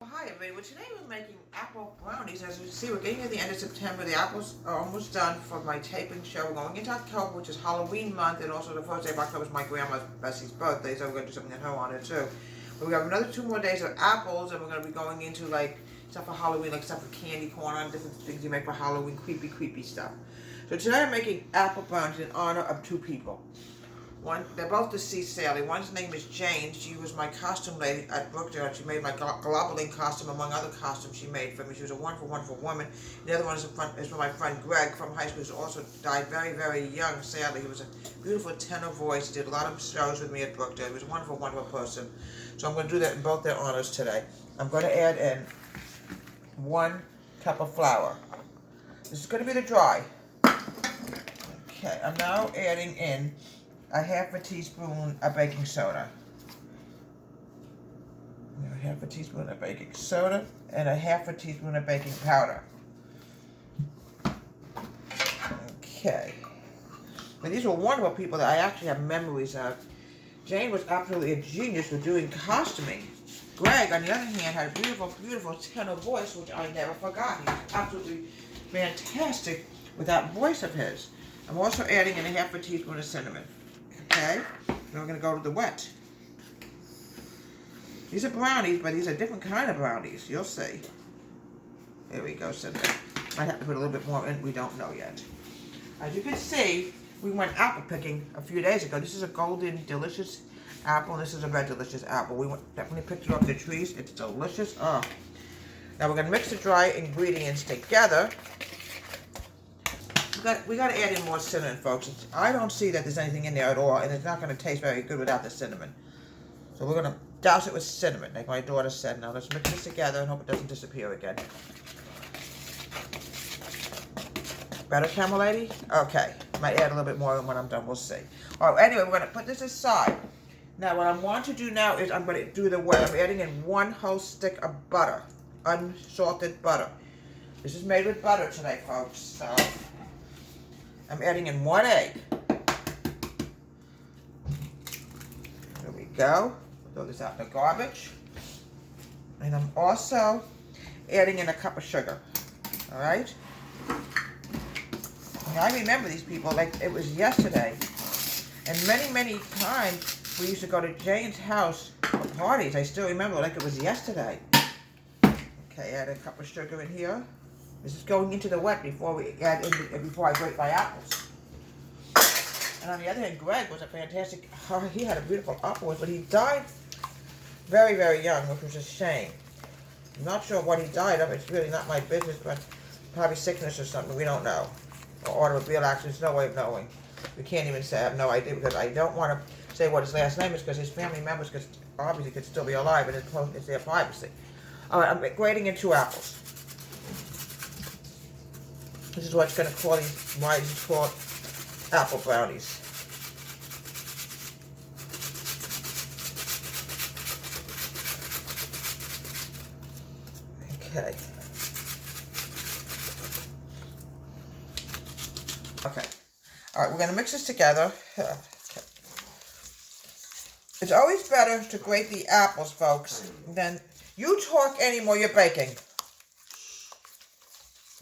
Hi everybody, well today we're making apple brownies. As you can see, we're getting to the end of September. The apples are almost done for my taping show. We're going into October, which is Halloween month, and also the first day of October is my grandma's Bessie's birthday, so we're going to do something at her on it too. But we have another 2 more days of apples, and we're going to be going into like stuff for Halloween, like stuff for candy corn and different things you make for Halloween, creepy stuff. So today I'm making apple brownies in honor of 2 people. They're both deceased sadly. One's name is Jane. She was my costume lady at Brookdale. She made my globuline costume, among other costumes she made for me. She was a wonderful woman. The other one is for my friend Greg from high school, who also died very young, sadly. He was a beautiful tenor voice. He did a lot of shows with me at Brookdale. He was a wonderful person. So I'm going to do that in both their honors today. I'm going to add in 1 cup of flour. This is going to be the dry. Okay, I'm now adding in a half a teaspoon of baking soda. A half a teaspoon of baking soda and a half a teaspoon of baking powder. Okay. But these were wonderful people that I actually have memories of. Jane was absolutely a genius with doing costuming. Greg, on the other hand, had a beautiful tenor voice, which I never forgot. He was absolutely fantastic with that voice of his. I'm also adding in a half a teaspoon of cinnamon. Okay, then we're going to go to the wet. These are brownies, but these are different kind of brownies. You'll see. There we go, cinnamon. Might have to put a little bit more in. We don't know yet. As you can see, we went apple picking a few days ago. This is a golden delicious apple, and this is a red delicious apple. We definitely picked it off the trees. It's delicious. Oh. Now we're going to mix the dry ingredients together. We got to add in more cinnamon, folks. I don't see that there's anything in there at all, and it's not going to taste very good without the cinnamon. So we're going to douse it with cinnamon, like my daughter said. Now let's mix this together and hope it doesn't disappear again. Better, Camel Lady? Okay. Might add a little bit more when I'm done. We'll see. All right, anyway, we're going to put this aside. Now, what I want to do now is I'm going to do the wet. I'm adding in 1 whole stick of butter, unsalted butter. This is made with butter today, folks. So I'm adding in 1 egg. There we go. Throw this out in the garbage. And I'm also adding in a cup of sugar. All right? Now, I remember these people like it was yesterday. And many times we used to go to Jane's house for parties. I still remember like it was yesterday. Okay, add a cup of sugar in here. This is going into the wet before I grate my apples. And on the other hand, Greg was a fantastic. He had a beautiful apple, but he died very young, which was a shame. I'm not sure what he died of. It's really not my business, but probably sickness or something. We don't know. Or automobile accidents. No way of knowing. We can't even say. I have no idea because I don't want to say what his last name is because his family members obviously could still be alive, and it's their privacy. All right, I'm grating in 2 apples. This is what's going to call why it's called apple brownies. Okay. Okay. All right, we're going to mix this together. Okay. It's always better to grate the apples, folks, than you talk anymore. You're baking.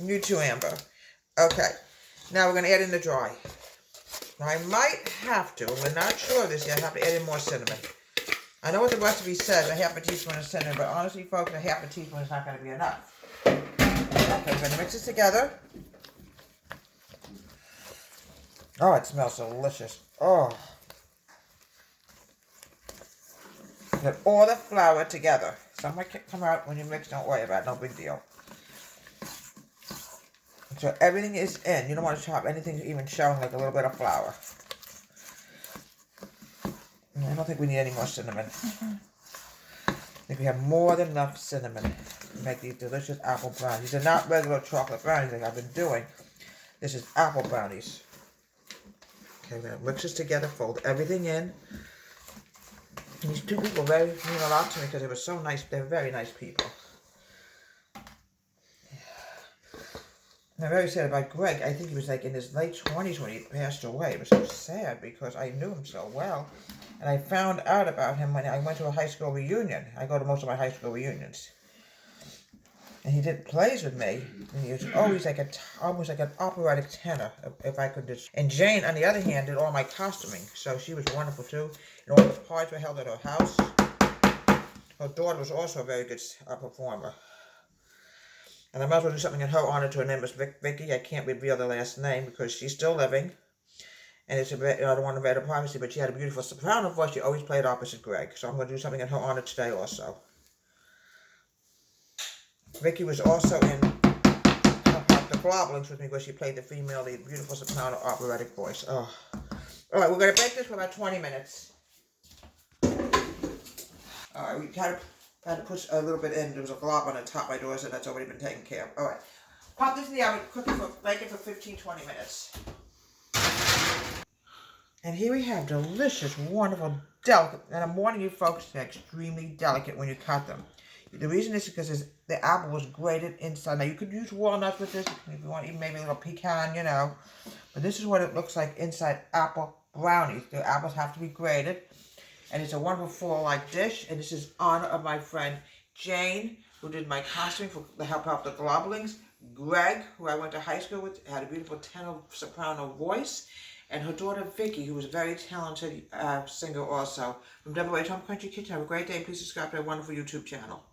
You too, Amber. Okay, now we're going to add in the dry. Now I might have to, and we're not sure of this yet, have to add in more cinnamon. I know what the recipe says, a half a teaspoon of cinnamon, but honestly, folks, a half a teaspoon is not going to be enough. Okay, we're going to mix this together. Oh, it smells delicious. Oh. Get all the flour together. Some might come out when you mix, don't worry about it, no big deal. So everything is in. You don't want to have anything even showing like a little bit of flour. I don't think we need any more cinnamon. I think we have more than enough cinnamon to make these delicious apple brownies. These are not regular chocolate brownies like I've been doing. This is apple brownies. Okay, we're going to mix this together, fold everything in. And these 2 people mean a lot to me because they were so nice. They're very nice people. I'm very sad about Greg. I think he was like in his late 20s when he passed away. It was so sad because I knew him so well. And I found out about him when I went to a high school reunion. I go to most of my high school reunions. And he did plays with me, and he was always like almost like an operatic tenor, if I could just. And Jane, on the other hand, did all my costuming, so she was wonderful too. And all the parties were held at her house. Her daughter was also a very good performer. And I might as well do something in her honor to her name is Vicky. I can't reveal the last name because she's still living. And it's I don't want to invade her privacy, but she had a beautiful soprano voice. She always played opposite Greg. So I'm going to do something in her honor today also. Vicky was also in the Brownies with me because she played the female lead, beautiful soprano operatic voice. Oh. All right, we're going to bake this for about 20 minutes. All right, we had to put a little bit in. There was a glob on the top. My daughter said that's already been taken care of. All right, pop this in the oven, bake it for 15-20 minutes. And here we have delicious, wonderful, delicate. And I'm warning you folks, they're extremely delicate when you cut them. The reason is because the apple was grated inside. Now, you could use walnuts with this if you want, even maybe a little pecan, you know. But this is what it looks like inside apple brownies. The apples have to be grated. And it's a wonderful fall-like dish. And this is in honor of my friend Jane, who did my costuming to help out the globulings. Greg, who I went to high school with, had a beautiful tenor soprano voice. And her daughter Vicky, who was a very talented singer also. From WH Home Country Kitchen. Have a great day. Please subscribe to our wonderful YouTube channel.